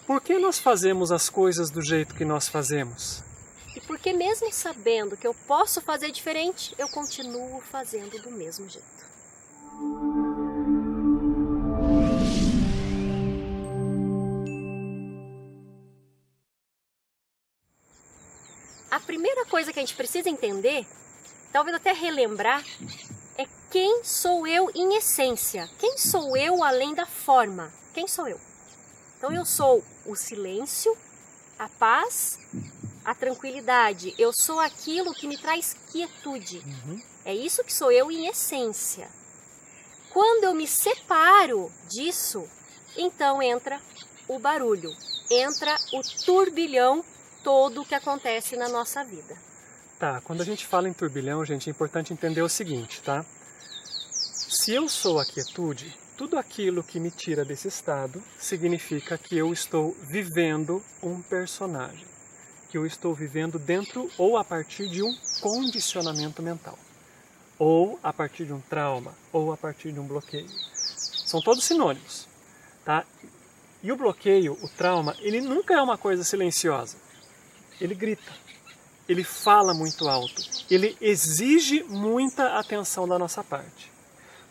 Por que nós fazemos as coisas do jeito que nós fazemos? E porque mesmo sabendo que eu posso fazer diferente, eu continuo fazendo do mesmo jeito. A primeira coisa que a gente precisa entender, talvez até relembrar, é quem sou eu em essência. Quem sou eu além da forma? Quem sou eu? Então eu sou o silêncio, a paz, a tranquilidade. Eu sou aquilo que me traz quietude. É isso que sou eu em essência. Quando eu me separo disso, então entra o barulho, entra o turbilhão todo que acontece na nossa vida. Tá, quando a gente fala em turbilhão, gente, é importante entender o seguinte, tá? Se eu sou a quietude, tudo aquilo que me tira desse estado significa que eu estou vivendo um personagem, que eu estou vivendo dentro ou a partir de um condicionamento mental, ou a partir de um trauma, ou a partir de um bloqueio. São todos sinônimos, tá? E o bloqueio, o trauma, ele nunca é uma coisa silenciosa. Ele grita, ele fala muito alto, ele exige muita atenção da nossa parte.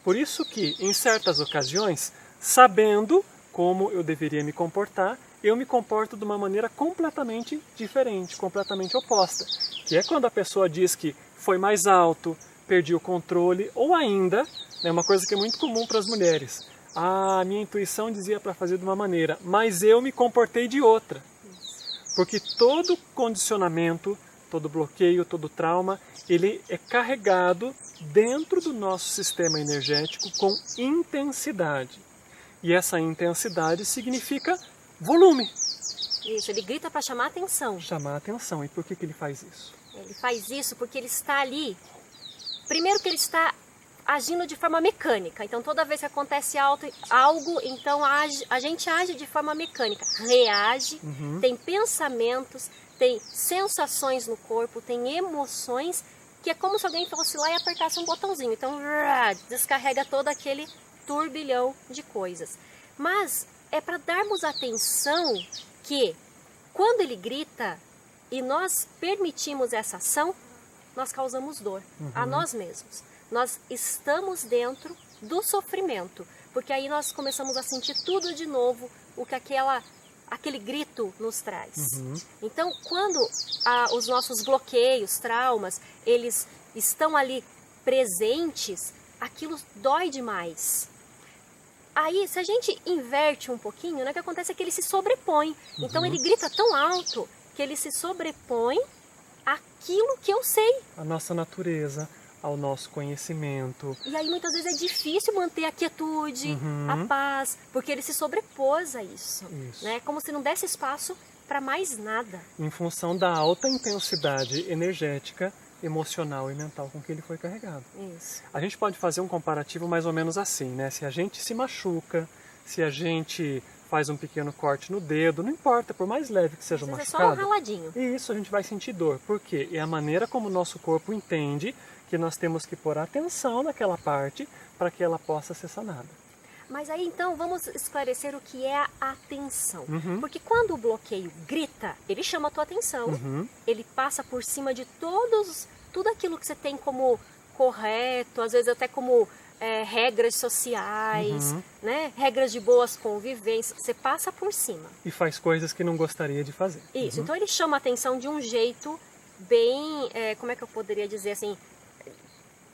Por isso que, em certas ocasiões, sabendo como eu deveria me comportar, eu me comporto de uma maneira completamente diferente, completamente oposta. Que é quando a pessoa diz que foi mais alto, perdi o controle, ou ainda, né, uma coisa que é muito comum para as mulheres, a minha intuição dizia para fazer de uma maneira, mas eu me comportei de outra. Porque todo condicionamento, todo bloqueio, todo trauma, ele é carregado dentro do nosso sistema energético com intensidade. E essa intensidade significa volume. Isso, ele grita para chamar atenção. Chamar a atenção. E por que ele faz isso? Ele faz isso porque ele está ali. Primeiro que ele está agindo de forma mecânica. Então toda vez que acontece algo, então a gente age de forma mecânica. Reage, tem pensamentos, tem sensações no corpo, tem emoções, que é como se alguém fosse lá e apertasse um botãozinho. Então descarrega todo aquele turbilhão de coisas. Mas é para darmos atenção que quando ele grita e nós permitimos essa ação, nós causamos dor a nós mesmos. Nós estamos dentro do sofrimento, porque aí nós começamos a sentir tudo de novo, o que aquele grito nos traz. Então, quando os nossos bloqueios, traumas, eles estão ali presentes, aquilo dói demais. Aí, se a gente inverte um pouquinho, né, o que acontece é que ele se sobrepõe. Então, ele grita tão alto que ele se sobrepõe àquilo que eu sei. A nossa natureza, ao nosso conhecimento. E aí muitas vezes é difícil manter a quietude, a paz, porque ele se sobrepôs a isso. Né? Como se não desse espaço para mais nada. Em função da alta intensidade energética, emocional e mental com que ele foi carregado. Isso. A gente pode fazer um comparativo mais ou menos assim, né? Se a gente se machuca, se a gente faz um pequeno corte no dedo, não importa, por mais leve que seja o machucado. É só um raladinho. E isso a gente vai sentir dor. Por quê? É a maneira como o nosso corpo entende que nós temos que pôr atenção naquela parte para que ela possa ser sanada. Mas aí então vamos esclarecer o que é a atenção. Porque quando o bloqueio grita, ele chama a tua atenção, ele passa por cima de tudo aquilo que você tem como correto, às vezes até como regras sociais, né? Regras de boas convivências, você passa por cima. E faz coisas que não gostaria de fazer. Isso, então ele chama a atenção de um jeito bem, como é que eu poderia dizer assim?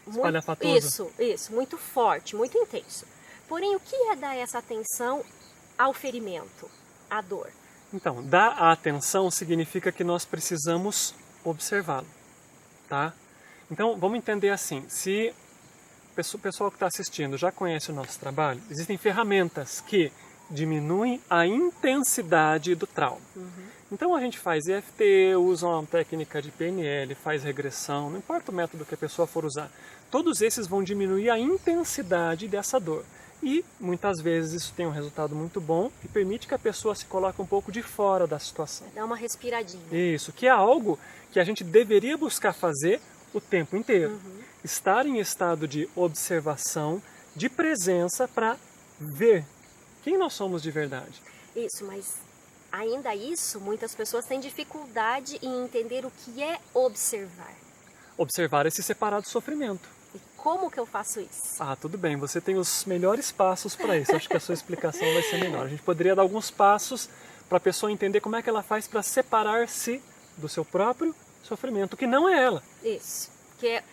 Espalhafatoso. Isso, muito forte, muito intenso. Porém, o que é dar essa atenção ao ferimento, à dor? Então, dar a atenção significa que nós precisamos observá-lo, tá? Então, vamos entender assim, se o pessoal que está assistindo já conhece o nosso trabalho, existem ferramentas que diminuem a intensidade do trauma. Então a gente faz EFT, usa uma técnica de PNL, faz regressão, não importa o método que a pessoa for usar. Todos esses vão diminuir a intensidade dessa dor. E muitas vezes isso tem um resultado muito bom e permite que a pessoa se coloque um pouco de fora da situação. Dá uma respiradinha. Isso, que é algo que a gente deveria buscar fazer o tempo inteiro. Estar em estado de observação, de presença para ver quem nós somos de verdade. Isso, mas Ainda isso, muitas pessoas têm dificuldade em entender o que é observar. Observar é se separar do sofrimento. E como que eu faço isso? Ah, tudo bem, você tem os melhores passos para isso. Acho que a sua explicação vai ser melhor. A gente poderia dar alguns passos para a pessoa entender como é que ela faz para separar-se do seu próprio sofrimento, que não é ela. Isso, que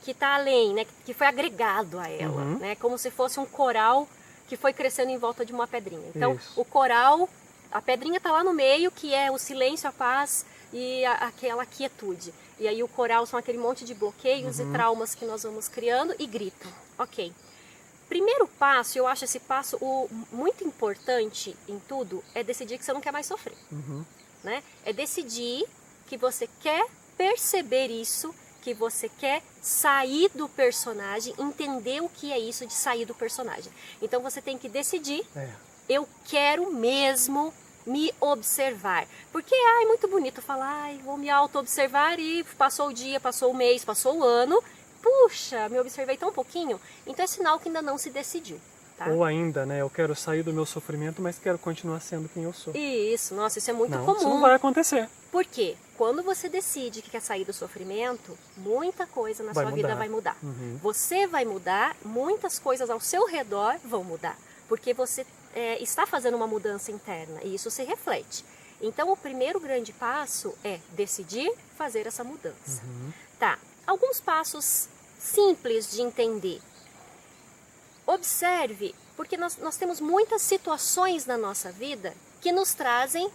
está além, né? Que foi agregado a ela, né? Como se fosse um coral que foi crescendo em volta de uma pedrinha. Então, Isso. o coral, a pedrinha está lá no meio, que é o silêncio, a paz e aquela quietude. E aí o coral são aquele monte de bloqueios e traumas que nós vamos criando e gritam. Ok. Primeiro passo, eu acho esse passo muito importante em tudo, é decidir que você não quer mais sofrer. Né? É decidir que você quer perceber isso, que você quer sair do personagem, entender o que é isso de sair do personagem. Então você tem que decidir, eu quero mesmo me observar. Porque é muito bonito falar, vou me auto-observar e passou o dia, passou o mês, passou o ano. Puxa, me observei tão pouquinho. Então é sinal que ainda não se decidiu. Tá? Ou ainda, né, eu quero sair do meu sofrimento, mas quero continuar sendo quem eu sou. Isso, nossa, isso é muito não, comum. Isso não vai acontecer. Por quê? Quando você decide que quer sair do sofrimento, muita coisa na sua vida vai mudar. Você vai mudar, muitas coisas ao seu redor vão mudar. Porque você está fazendo uma mudança interna e isso se reflete. Então, o primeiro grande passo é decidir fazer essa mudança. Tá, alguns passos simples de entender. Observe, porque nós temos muitas situações na nossa vida que nos trazem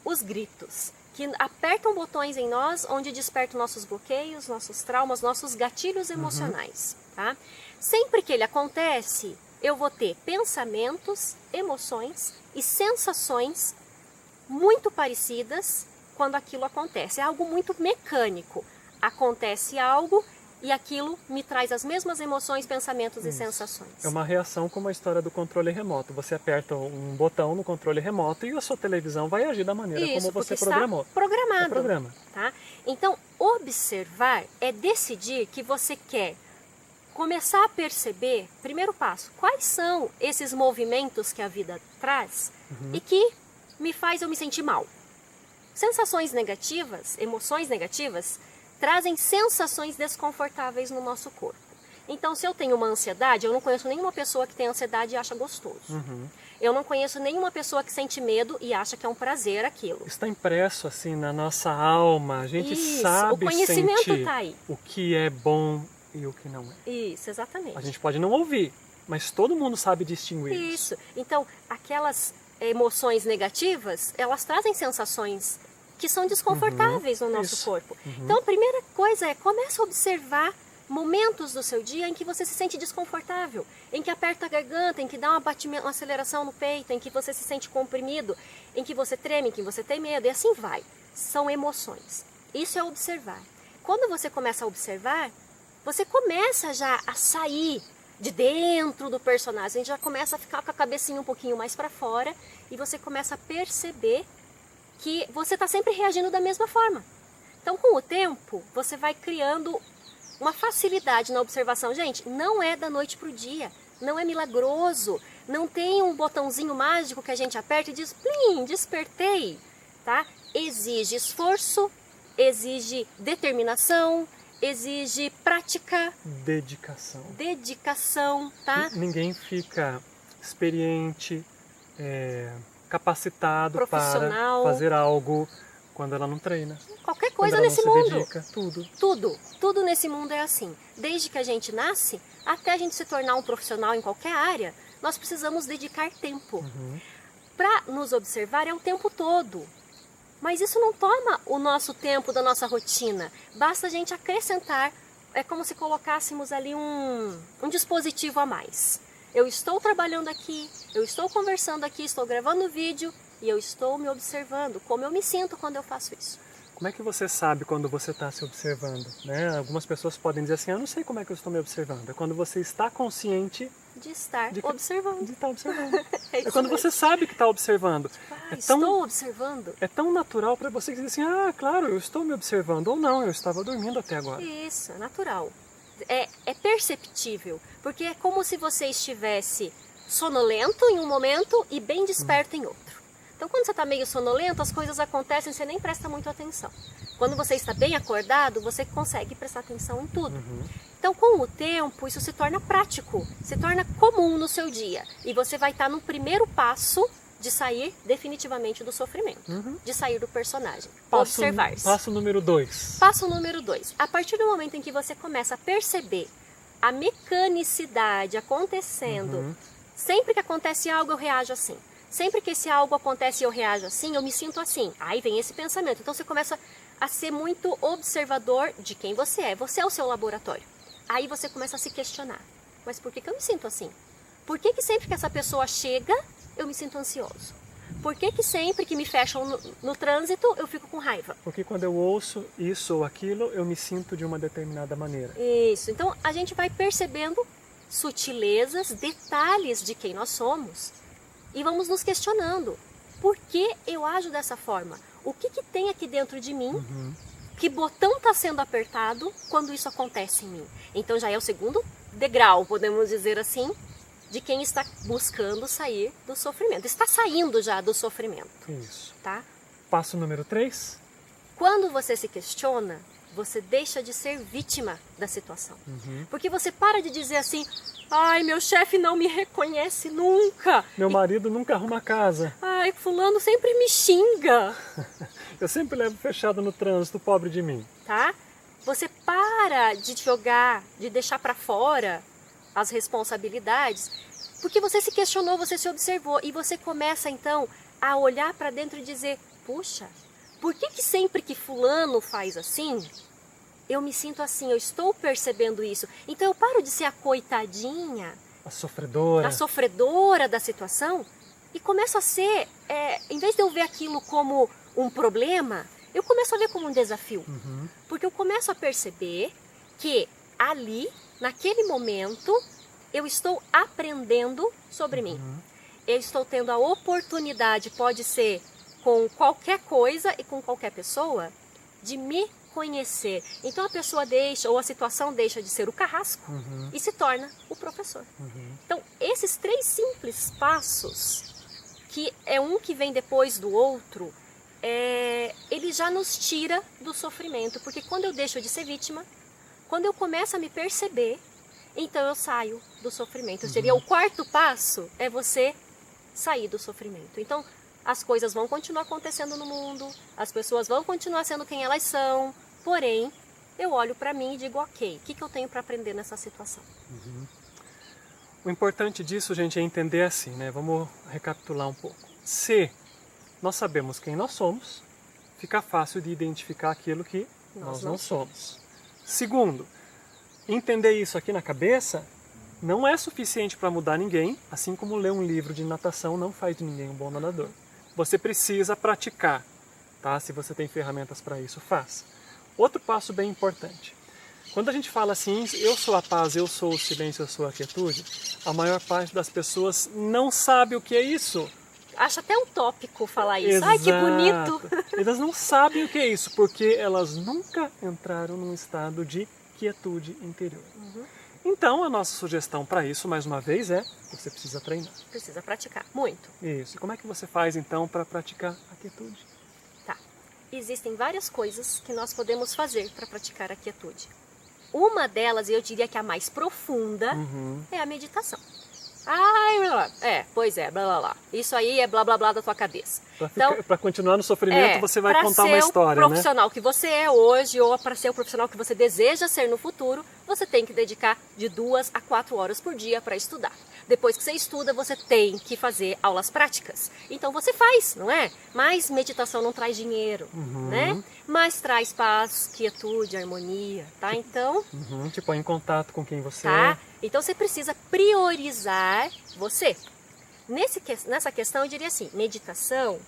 os gritos, que apertam botões em nós, onde despertam nossos bloqueios, nossos traumas, nossos gatilhos emocionais. Tá? Sempre que ele acontece, eu vou ter pensamentos, emoções e sensações muito parecidas quando aquilo acontece. É algo muito mecânico. Acontece algo e aquilo me traz as mesmas emoções, pensamentos e sensações. É uma reação como a história do controle remoto. Você aperta um botão no controle remoto e a sua televisão vai agir da maneira como você programou. Programado. É programa. Tá? Então, observar é decidir que você quer começar a perceber, primeiro passo, quais são esses movimentos que a vida traz e que me faz eu me sentir mal. Sensações negativas, emoções negativas, trazem sensações desconfortáveis no nosso corpo. Então, se eu tenho uma ansiedade, eu não conheço nenhuma pessoa que tem ansiedade e acha gostoso. Eu não conheço nenhuma pessoa que sente medo e acha que é um prazer aquilo. Está impresso assim na nossa alma. A gente Isso, sabe o conhecimento sentir tá aí. o que é bom e o que não é. Isso, exatamente. A gente pode não ouvir, mas todo mundo sabe distinguir isso. Então, aquelas emoções negativas, elas trazem sensações que são desconfortáveis no nosso corpo. Então, a primeira coisa é, comece a observar momentos do seu dia em que você se sente desconfortável, em que aperta a garganta, em que dá uma aceleração no peito, em que você se sente comprimido, em que você treme, em que você tem medo, e assim vai. São emoções. Isso é observar. Quando você começa a observar, você começa já a sair de dentro do personagem, já começa a ficar com a cabecinha um pouquinho mais para fora e você começa a perceber que você está sempre reagindo da mesma forma. Então, com o tempo, você vai criando uma facilidade na observação. Gente, não é da noite para o dia, não é milagroso, não tem um botãozinho mágico que a gente aperta e diz, plim, despertei, tá? Exige esforço, exige determinação, exige prática. Dedicação, tá? Ninguém fica experiente, capacitado para fazer algo quando ela não treina. Qualquer coisa nesse mundo. Dedica, Tudo nesse mundo é assim. Desde que a gente nasce, até a gente se tornar um profissional em qualquer área, nós precisamos dedicar tempo. Para nos observar é o tempo todo. Mas isso não toma o nosso tempo da nossa rotina. Basta a gente acrescentar, é como se colocássemos ali um dispositivo a mais. Eu estou trabalhando aqui, eu estou conversando aqui, estou gravando vídeo e eu estou me observando. Como eu me sinto quando eu faço isso? Como é que você sabe quando você está se observando? Né? Algumas pessoas podem dizer assim, eu não sei como é que eu estou me observando. É quando você está consciente de estar observando. De estar observando. É quando você sabe que está observando. Estou observando. É tão natural para você dizer assim, claro, eu estou me observando. Ou não, eu estava dormindo até agora. Isso, é natural. É perceptível, porque é como se você estivesse sonolento em um momento e bem desperto em outro. Então, quando você está meio sonolento, as coisas acontecem e você nem presta muito atenção. Quando você está bem acordado, você consegue prestar atenção em tudo. Então, com o tempo, isso se torna prático, se torna comum no seu dia. E você vai estar no primeiro passo de sair definitivamente do sofrimento, de sair do personagem. Observar-se. Passo número 2. Passo número 2. A partir do momento em que você começa a perceber a mecanicidade acontecendo, sempre que acontece algo, eu reajo assim. Sempre que esse algo acontece e eu reajo assim, eu me sinto assim. Aí vem esse pensamento. Então você começa a ser muito observador de quem você é. Você é o seu laboratório. Aí você começa a se questionar. Mas por que eu me sinto assim? Por que sempre que essa pessoa chega, eu me sinto ansioso? Por que sempre que me fecham no trânsito, eu fico com raiva? Porque quando eu ouço isso ou aquilo, eu me sinto de uma determinada maneira. Isso. Então a gente vai percebendo sutilezas, detalhes de quem nós somos. E vamos nos questionando, por que eu ajo dessa forma? O que tem aqui dentro de mim? Que botão está sendo apertado quando isso acontece em mim? Então já é o segundo degrau, podemos dizer assim, de quem está buscando sair do sofrimento. Está saindo já do sofrimento. Isso. Tá? Passo número 3. Quando você se questiona, você deixa de ser vítima da situação. Porque você para de dizer assim, ai, meu chefe não me reconhece nunca. Meu marido nunca arruma a casa. Ai, fulano sempre me xinga. Eu sempre levo fechado no trânsito, pobre de mim. Tá? Você para de jogar, de deixar para fora as responsabilidades, porque você se questionou, você se observou e você começa então a olhar para dentro e dizer, puxa, por que sempre que fulano faz assim, eu me sinto assim, eu estou percebendo isso. Então eu paro de ser a coitadinha, a sofredora da situação e começo a ser, em vez de eu ver aquilo como um problema, eu começo a ver como um desafio. Porque eu começo a perceber que ali, naquele momento, eu estou aprendendo sobre mim. Eu estou tendo a oportunidade, pode ser com qualquer coisa e com qualquer pessoa, de me conhecer. Então a pessoa deixa, ou a situação deixa de ser o carrasco e se torna o professor. Então esses 3 simples passos, que é um que vem depois do outro, ele já nos tira do sofrimento. Porque quando eu deixo de ser vítima, quando eu começo a me perceber, então eu saio do sofrimento. Seria o 4º passo, é você sair do sofrimento. Então as coisas vão continuar acontecendo no mundo, as pessoas vão continuar sendo quem elas são, porém, eu olho para mim e digo, ok, o que eu tenho para aprender nessa situação? O importante disso, gente, é entender assim, né? Vamos recapitular um pouco. Se nós sabemos quem nós somos, fica fácil de identificar aquilo que nós não somos. Segundo, entender isso aqui na cabeça não é suficiente para mudar ninguém, assim como ler um livro de natação não faz de ninguém um bom nadador. Você precisa praticar, tá? Se você tem ferramentas para isso, faça. Outro passo bem importante. Quando a gente fala assim, eu sou a paz, eu sou o silêncio, eu sou a quietude, a maior parte das pessoas não sabe o que é isso. Acha até utópico falar isso. Exato. Ai, que bonito! Elas não sabem o que é isso, porque elas nunca entraram num estado de quietude interior. Então, a nossa sugestão para isso, mais uma vez, é você precisa treinar. Precisa praticar, muito. Isso. E como é que você faz, então, para praticar a quietude? Tá. Existem várias coisas que nós podemos fazer para praticar a quietude. Uma delas, e eu diria que a mais profunda, é a meditação. Ai, pois é, blá blá blá. Isso aí é blá blá blá da tua cabeça. Para continuar no sofrimento, você vai contar uma história, né? Para ser o profissional que você é hoje, ou para ser o profissional que você deseja ser no futuro, você tem que dedicar de 2 a 4 horas por dia para estudar. Depois que você estuda, você tem que fazer aulas práticas. Então você faz, não é? Mas meditação não traz dinheiro, né? Mas traz paz, quietude, harmonia, tá? Então... Te põe em contato com quem você é. é. Então você precisa priorizar você. Nessa questão eu diria assim, meditação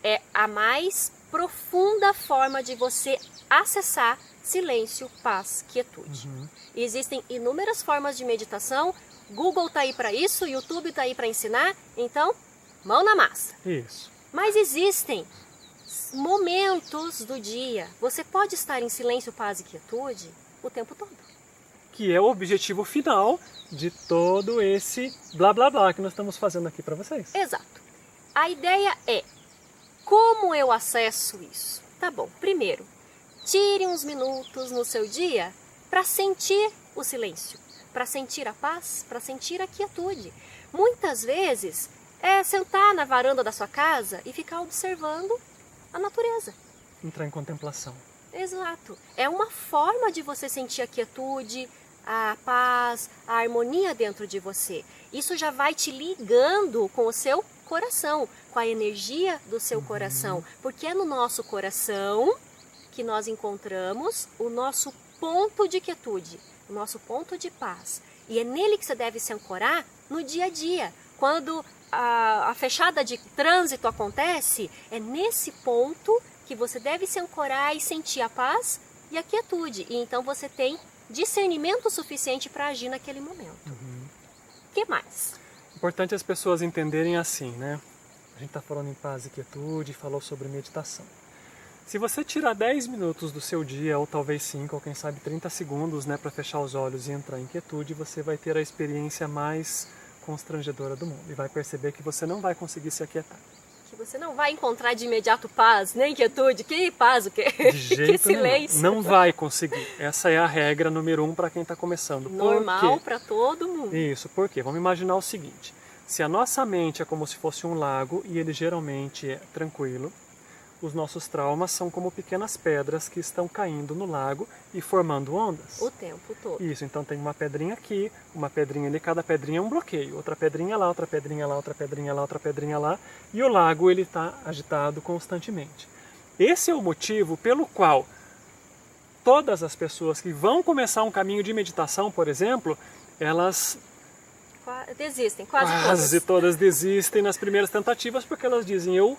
é a mais profunda forma de você acessar silêncio, paz, quietude. Existem inúmeras formas de meditação, Google está aí para isso, YouTube está aí para ensinar, então, mão na massa. Isso. Mas existem momentos do dia, você pode estar em silêncio, paz e quietude o tempo todo. Que é o objetivo final de todo esse blá blá blá que nós estamos fazendo aqui para vocês. Exato. A ideia é Como eu acesso isso? Tá bom, primeiro, tire uns minutos no seu dia para sentir o silêncio, para sentir a paz, para sentir a quietude. Muitas vezes é sentar na varanda da sua casa e ficar observando a natureza. Entrar em contemplação. Exato. É uma forma de você sentir a quietude, a paz, a harmonia dentro de você. Isso já vai te ligando com o seu coração, com a energia do seu coração, porque é no nosso coração que nós encontramos o nosso ponto de quietude, o nosso ponto de paz. E é nele que você deve se ancorar no dia a dia. Quando a fechada de trânsito acontece, é nesse ponto que você deve se ancorar e sentir a paz e a quietude. E então você tem discernimento suficiente para agir naquele momento. O que mais? Importante as pessoas entenderem assim, né? A gente está falando em paz e quietude, falou sobre meditação. Se você tirar 10 minutos do seu dia, ou talvez 5, ou quem sabe 30 segundos, né, para fechar os olhos e entrar em quietude, você vai ter a experiência mais constrangedora do mundo. E vai perceber que você não vai conseguir se aquietar. Que você não vai encontrar de imediato paz, nem quietude. Que paz o quê? De jeito que silêncio. Nenhum. Não vai conseguir. Essa é a regra número 1 para quem está começando. Normal para todo mundo. Isso, por quê? Vamos imaginar o seguinte. Se a nossa mente é como se fosse um lago e ele geralmente é tranquilo, os nossos traumas são como pequenas pedras que estão caindo no lago e formando ondas. O tempo todo. Isso, então tem uma pedrinha aqui, uma pedrinha ali, cada pedrinha é um bloqueio. Outra pedrinha lá, outra pedrinha lá, outra pedrinha lá, outra pedrinha lá. E o lago ele está agitado constantemente. Esse é o motivo pelo qual todas as pessoas que vão começar um caminho de meditação, por exemplo, elas desistem, quase todas desistem nas primeiras tentativas porque elas dizem, eu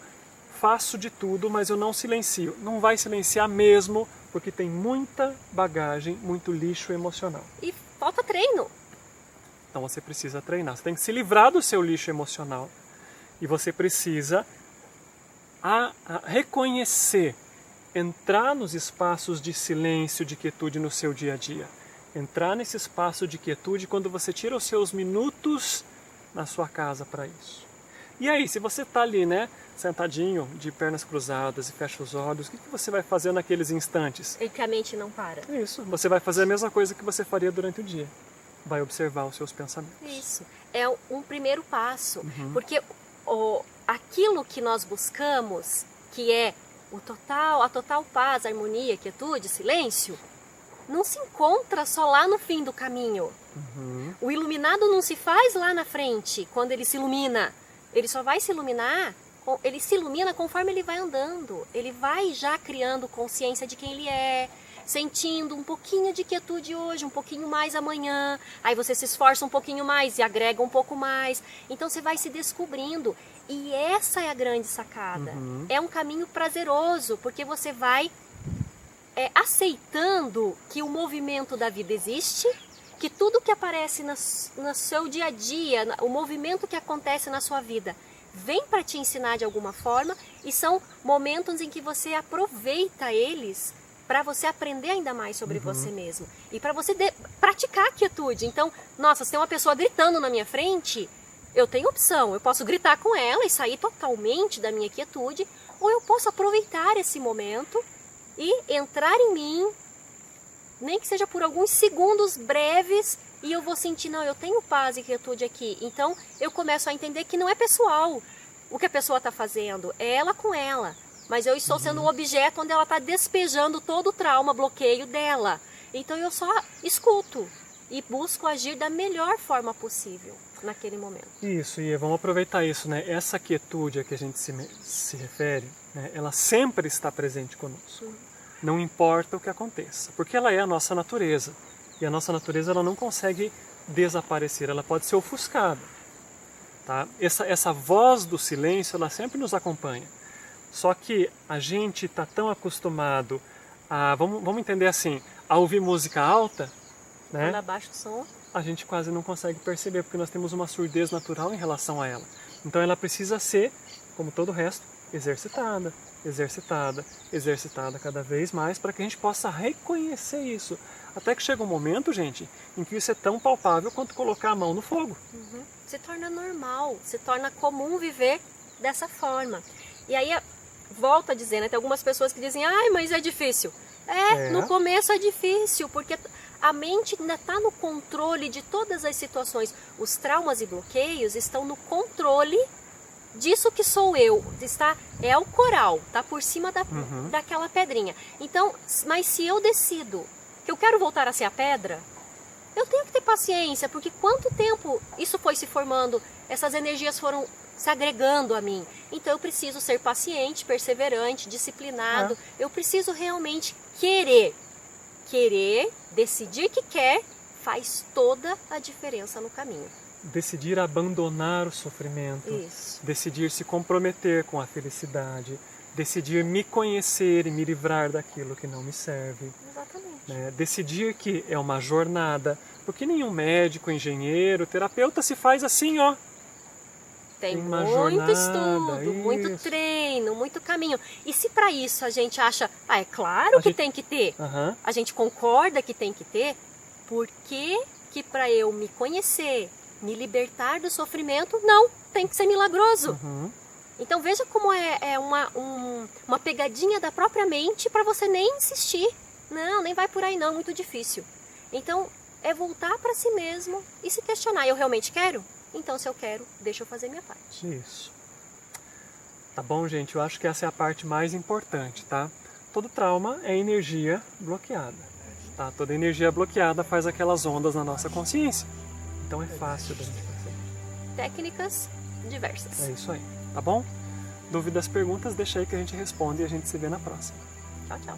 faço de tudo, mas eu não silencio. Não vai silenciar mesmo, porque tem muita bagagem, muito lixo emocional. E falta treino. Então você precisa treinar. Você tem que se livrar do seu lixo emocional. E você precisa reconhecer, entrar nos espaços de silêncio, de quietude no seu dia a dia. Entrar nesse espaço de quietude quando você tira os seus minutos na sua casa para isso. E aí, se você está ali, né, sentadinho, de pernas cruzadas e fecha os olhos, o que você vai fazer naqueles instantes? É que a mente não para. Isso, você vai fazer a mesma coisa que você faria durante o dia. Vai observar os seus pensamentos. Isso, é um primeiro passo, porque aquilo que nós buscamos, que é a total paz, harmonia, quietude, silêncio, não se encontra só lá no fim do caminho. O iluminado não se faz lá na frente, quando ele se ilumina. Ele só vai se iluminar, ele se ilumina conforme ele vai andando. Ele vai já criando consciência de quem ele é, sentindo um pouquinho de quietude hoje, um pouquinho mais amanhã. Aí você se esforça um pouquinho mais e agrega um pouco mais. Então você vai se descobrindo. E essa é a grande sacada. É um caminho prazeroso, porque você vai aceitando que o movimento da vida existe, que tudo que aparece no seu dia a dia, o movimento que acontece na sua vida, vem para te ensinar de alguma forma, e são momentos em que você aproveita eles para você aprender ainda mais sobre você mesmo e para você praticar a quietude. Então, nossa, se tem uma pessoa gritando na minha frente, eu tenho opção, eu posso gritar com ela e sair totalmente da minha quietude, ou eu posso aproveitar esse momento e entrar em mim, nem que seja por alguns segundos breves, e eu vou sentir, não, eu tenho paz e quietude aqui. Então eu começo a entender que não é pessoal o que a pessoa está fazendo, é ela com ela. Mas eu estou sendo um objeto onde ela está despejando todo o trauma, bloqueio dela. Então eu só escuto e busco agir da melhor forma possível naquele momento. Isso, e vamos aproveitar isso, né? Essa quietude a que a gente se refere, né? Ela sempre está presente conosco. Não importa o que aconteça, porque ela é a nossa natureza. E a nossa natureza ela não consegue desaparecer, ela pode ser ofuscada. Tá? Essa voz do silêncio, ela sempre nos acompanha. Só que a gente está tão acostumado a, vamos entender assim, a ouvir música alta, né? Quando abaixa o som, a gente quase não consegue perceber, porque nós temos uma surdez natural em relação a ela. Então ela precisa ser, como todo o resto, exercitada, exercitada, exercitada cada vez mais, para que a gente possa reconhecer isso. Até que chega um momento, gente, em que isso é tão palpável quanto colocar a mão no fogo. Se torna normal, se torna comum viver dessa forma. E aí volto a dizer, né? Tem algumas pessoas que dizem, ai, mas é difícil. No começo é difícil, porque a mente ainda está no controle de todas as situações. Os traumas e bloqueios estão no controle disso que sou eu. É o coral, tá por cima daquela pedrinha. Então, mas se eu decido que eu quero voltar a ser a pedra, eu tenho que ter paciência, porque quanto tempo isso foi se formando, essas energias foram se agregando a mim. Então eu preciso ser paciente, perseverante, disciplinado. Eu preciso realmente querer, decidir que quer, faz toda a diferença no caminho. Decidir abandonar o sofrimento, Isso. decidir se comprometer com a felicidade, decidir me conhecer e me livrar daquilo que não me serve. Exatamente. Né? Decidir que é uma jornada, porque nenhum médico, engenheiro, terapeuta se faz assim, ó. Tem uma muito jornada, estudo, muito isso. treino, muito caminho. E se para isso a gente acha, é claro que tem que ter, a gente concorda que tem que ter, por que para eu me conhecer, me libertar do sofrimento, não, tem que ser milagroso. Então veja como é uma pegadinha da própria mente para você nem insistir. Não, nem vai por aí não, muito difícil. Então é voltar para si mesmo e se questionar, eu realmente quero? Então, se eu quero, deixa eu fazer minha parte. Isso. Tá bom, gente? Eu acho que essa é a parte mais importante, tá? Todo trauma é energia bloqueada, tá? Toda energia bloqueada faz aquelas ondas na nossa consciência. Então é fácil da gente perceber. Técnicas diversas. É isso aí, tá bom? Dúvidas, perguntas, deixa aí que a gente responde e a gente se vê na próxima. Tchau, tchau.